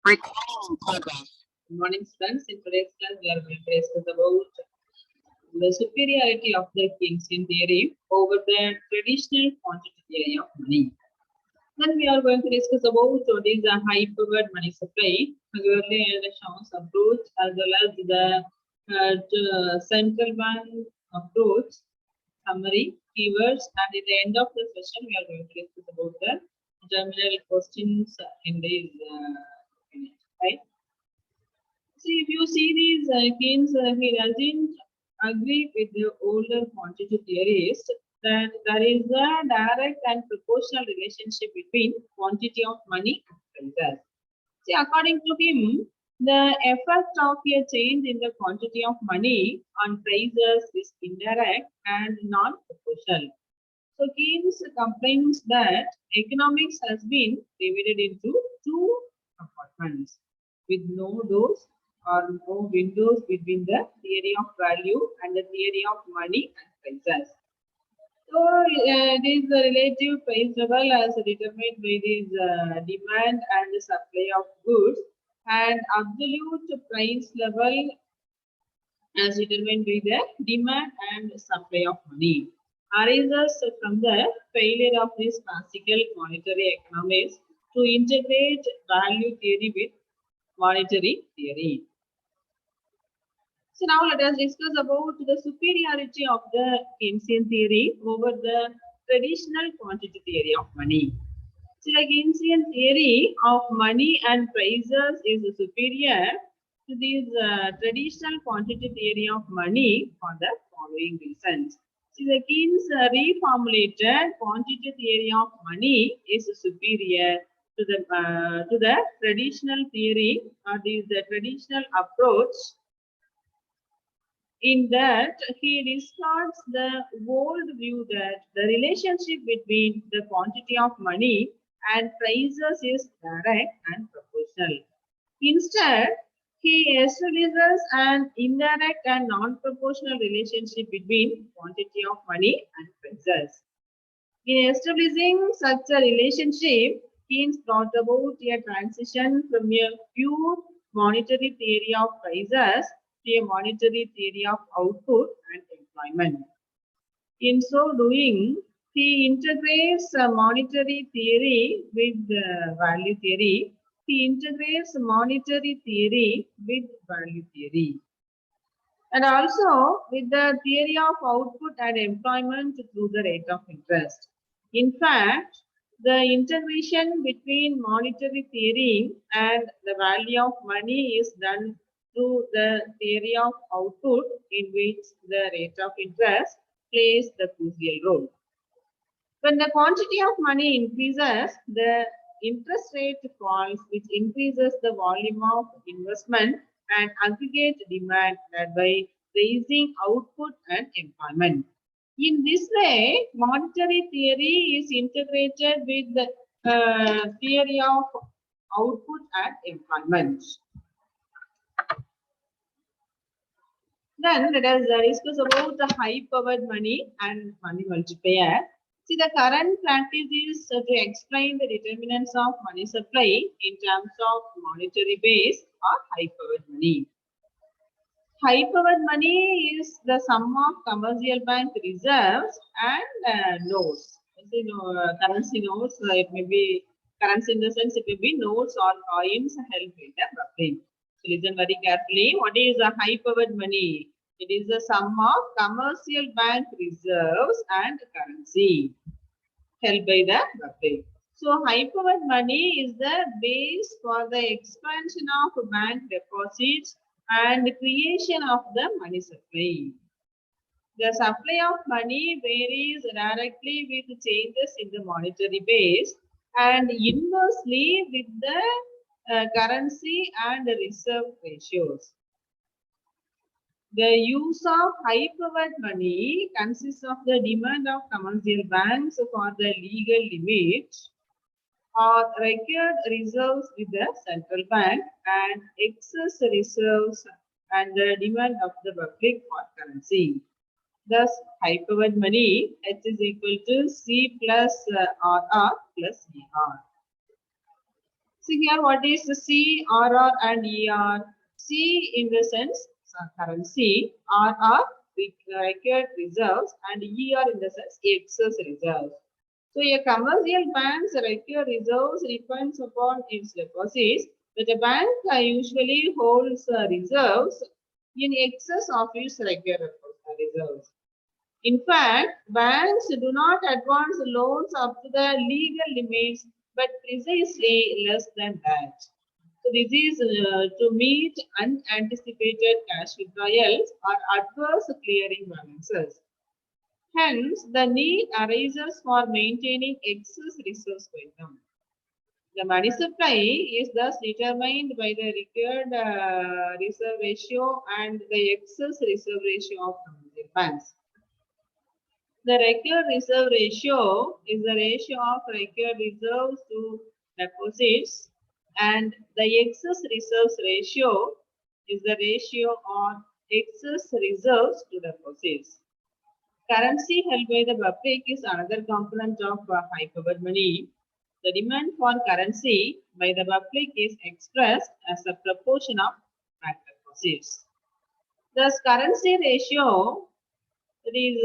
Recording in progress. Good morning, friends. In today's class, we are going to discuss about the superiority of the Keynesian theory over the traditional quantity theory of money. Then we are going to discuss about what is the high-powered money supply, Gurley and Shaw's approach, as well as the central bank approach, summary, keywords, and at the end of the session, we are going to discuss about the terminal questions in this unit, right? So if you see these Keynes, he doesn't agree with the older quantity theorists that there is a direct and proportional relationship between quantity of money and prices. See, according to him, the effect of a change in the quantity of money on prices is indirect and non-proportional. So Keynes complains that economics has been divided into two compartments with no doors or no windows between the theory of value and the theory of money and prices. So it is the relative price level as determined by this demand and the supply of goods, and absolute price level as determined by the demand and supply of money, arises from the failure of this classical monetary economics to integrate value theory with monetary theory. So now let us discuss about the superiority of the Keynesian theory over the traditional quantity theory of money. So the Keynesian theory of money and prices is superior to this traditional quantity theory of money for the following reasons. So the Keynes reformulated quantity theory of money is superior to the traditional theory or the traditional approach, in that he discards the old view that the relationship between the quantity of money and prices is direct and proportional. Instead, he establishes an indirect and non-proportional relationship between quantity of money and prices. In establishing such a relationship, Keynes brought about a transition from a pure monetary theory of prices to a monetary theory of output and employment. In so doing, he integrates monetary theory with value theory. He integrates monetary theory with value theory, and also with the theory of output and employment through the rate of interest. In fact, the integration between monetary theory and the value of money is done through the theory of output, in which the rate of interest plays the crucial role. When the quantity of money increases, the interest rate falls, which increases the volume of investment and aggregate demand, thereby raising output and employment. In this way, monetary theory is integrated with the theory of output and employment. Then let us discuss about the high-powered money and money multiplier. See, the current practice is to explain the determinants of money supply in terms of monetary base or high-powered money. High-powered money is the sum of commercial bank reserves and notes. Currency notes, it may be currency in the sense it may be notes or coins held by the public. So listen very carefully. What is a high-powered money? It is the sum of commercial bank reserves and currency held by the public. So high-powered money is the base for the expansion of bank deposits and creation of the money supply. The supply of money varies directly with changes in the monetary base and inversely with the currency and reserve ratios. The use of high-powered money consists of the demand of commercial banks for the legal limit or required reserves with the central bank and excess reserves and the demand of the public for currency. Thus, high-powered money H is equal to C plus RR plus ER. See here, what is the C, RR and ER? C in the sense currency, RR required reserves, and ER in the sense excess reserves. So a commercial bank's required reserves depends upon its deposits, but a bank usually holds reserves in excess of its required reserves. In fact, banks do not advance loans up to the legal limits, but precisely less than that. So this is to meet unanticipated cash withdrawals or adverse clearing balances. Hence, the need arises for maintaining excess reserves by them. The money supply is thus determined by the required reserve ratio and the excess reserve ratio of commercial banks. The required reserve ratio is the ratio of required reserves to deposits, and the excess reserves ratio is the ratio of excess reserves to deposits. Currency held by the public is another component of high-powered money. The demand for currency by the public is expressed as a proportion of bank deposits. Thus, currency ratio, it is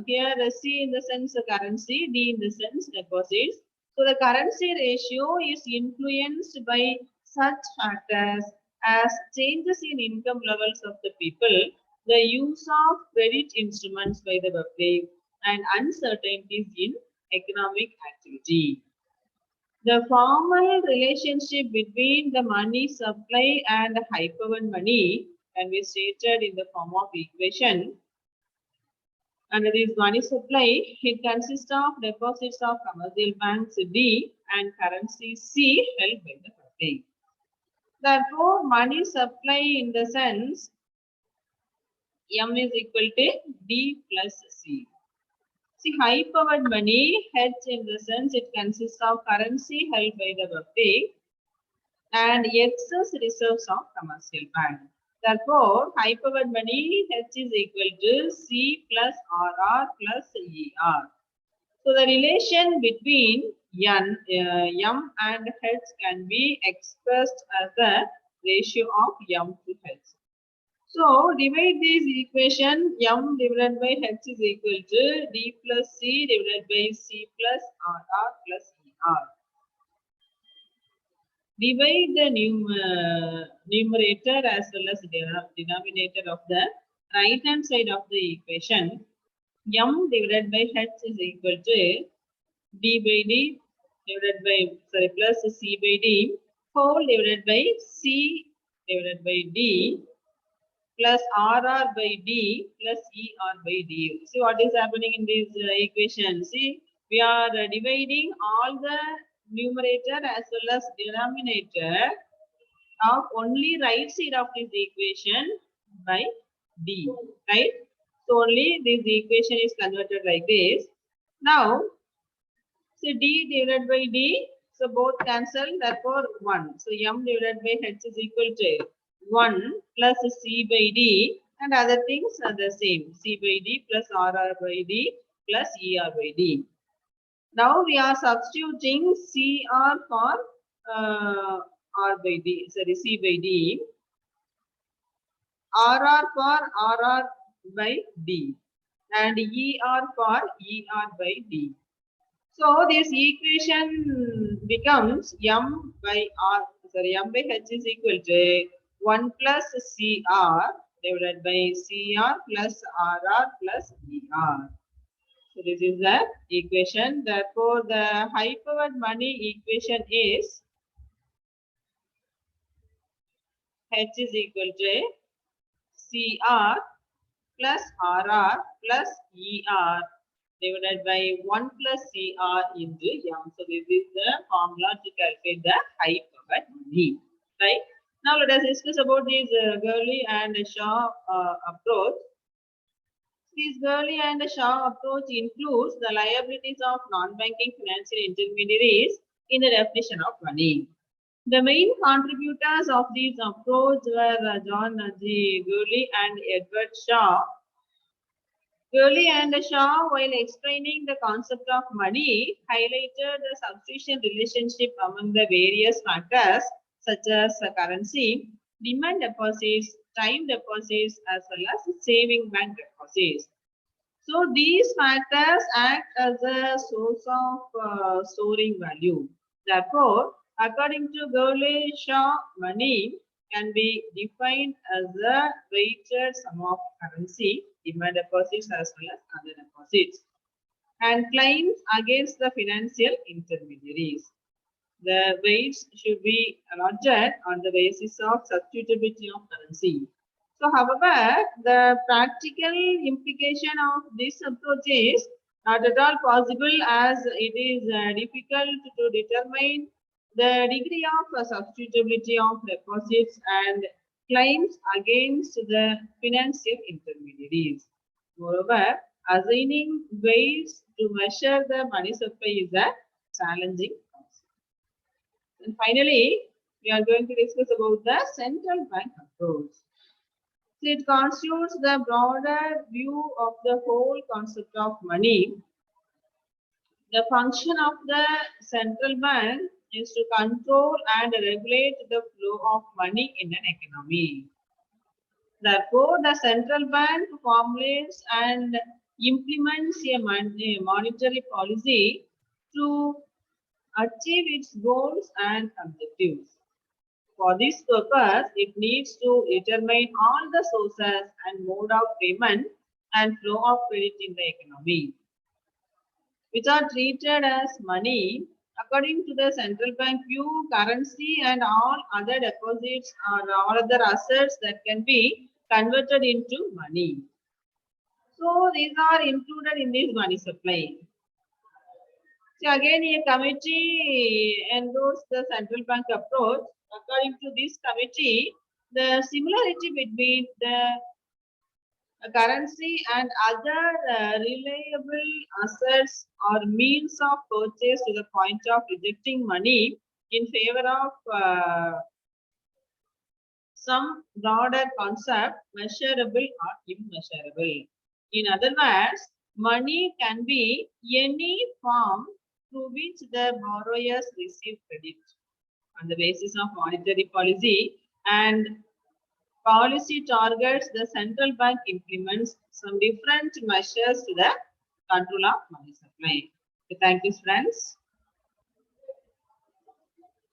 here C in the sense currency, D in the sense deposits. So the currency ratio is influenced by such factors as changes in income levels of the people, the use of credit instruments by the public, and uncertainties in economic activity. The formal relationship between the money supply and high-powered money can be stated in the form of equation. Under this money supply, it consists of deposits of commercial banks D and currency C held by the public. Therefore, money supply in the sense M is equal to D plus C. See, high-powered money H in the sense it consists of currency held by the public and excess reserves of commercial bank. Therefore, high-powered money H is equal to C plus RR plus ER. So, the relation between M and H can be expressed as the ratio of M to H. So, divide this equation, M divided by H is equal to D plus C divided by C plus RR plus ER. Divide the numerator as well as denominator of the right hand side of the equation. M divided by H is equal to D by D divided by, plus C by D whole divided by C divided by D plus RR by D plus ER by D. See what is happening in this equation. See, we are dividing all the numerator as well as denominator of only right side of this equation by D, right? So only this equation is converted like this. Now, so D divided by D, so both cancel, therefore 1. So M divided by H is equal to 1 plus C by D, and other things are the same. C by D plus RR by D plus ER by D. Now we are substituting CR for R by D, sorry, C by D, RR for RR by D, and ER for ER by D. So this equation becomes M by H is equal to 1 plus CR divided by CR plus RR plus ER. So this is the equation. Therefore, the high-powered money equation is H is equal to CR plus RR plus ER divided by 1 plus CR into M. So this is the formula to calculate the high-powered money. Right? Now let us discuss about this Gurley and Shaw approach. This Gurley and Shaw approach includes the liabilities of non-banking financial intermediaries in the definition of money. The main contributors of this approach were John G. Gurley and Edward Shaw. Gurley and Shaw, while explaining the concept of money, highlighted the substitution relationship among the various factors such as currency, demand deposits, time deposits, as well as saving bank deposits. So these factors act as a source of storing value. Therefore, according to Gurley Shaw, money can be defined as a weighted sum of currency, demand deposits as well as other deposits, and claims against the financial intermediaries. The weights should be allotted on the basis of substitutability of currency. So, however, the practical implication of this approach is not at all possible, as it is difficult to determine the degree of substitutability of deposits and claims against the financial intermediaries. Moreover, assigning weights to measure the money supply is a challenging task. And finally, we are going to discuss about the central bank approach. So it constitutes the broader view of the whole concept of money. The function of the central bank is to control and regulate the flow of money in an economy. Therefore, the central bank formulates and implements a monetary policy to achieve its goals and objectives. For this purpose, it needs to determine all the sources and mode of payment and flow of credit in the economy, which are treated as money. According to the central bank view, currency and all other deposits or all other assets that can be converted into money. So these are included in this money supply. So again, a committee endorsed the central bank approach. According to this committee, the similarity between the currency and other reliable assets or means of purchase to the point of rejecting money in favor of some broader concept, measurable or immeasurable. In other words, money can be any form through which the borrowers receive credit on the basis of monetary policy, and policy targets the central bank implements some different measures to the control of money supply. So thank you, friends.